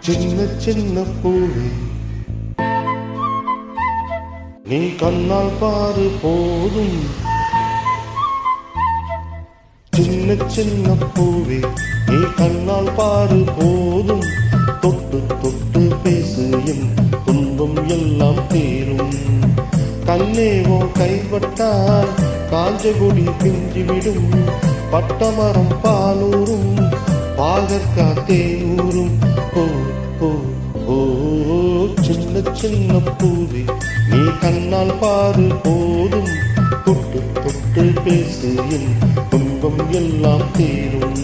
சின்ன சின்ன பூவே நீ கண்ணால் பாரு போதும். சின்ன சின்ன பூவே நீ கண்ணால் பாரு போதும். தொட்டு தொட்டு பேசு என் துன்பம் எல்லாம் தீரும். கண்ணேவோ கைப்பட்டால் காஞ்ச கொடி பிஞ்சிவிடும். பட்டமரம் பாலூரும் பாகற்கா தேனூரும். ஓ ஓ ஓ சின்ன சின்ன பூவே நீ கண்ணால் பாரு போதும். தொட்டு தொட்டு பேசு என் துன்பம் எல்லாம் தீரும்.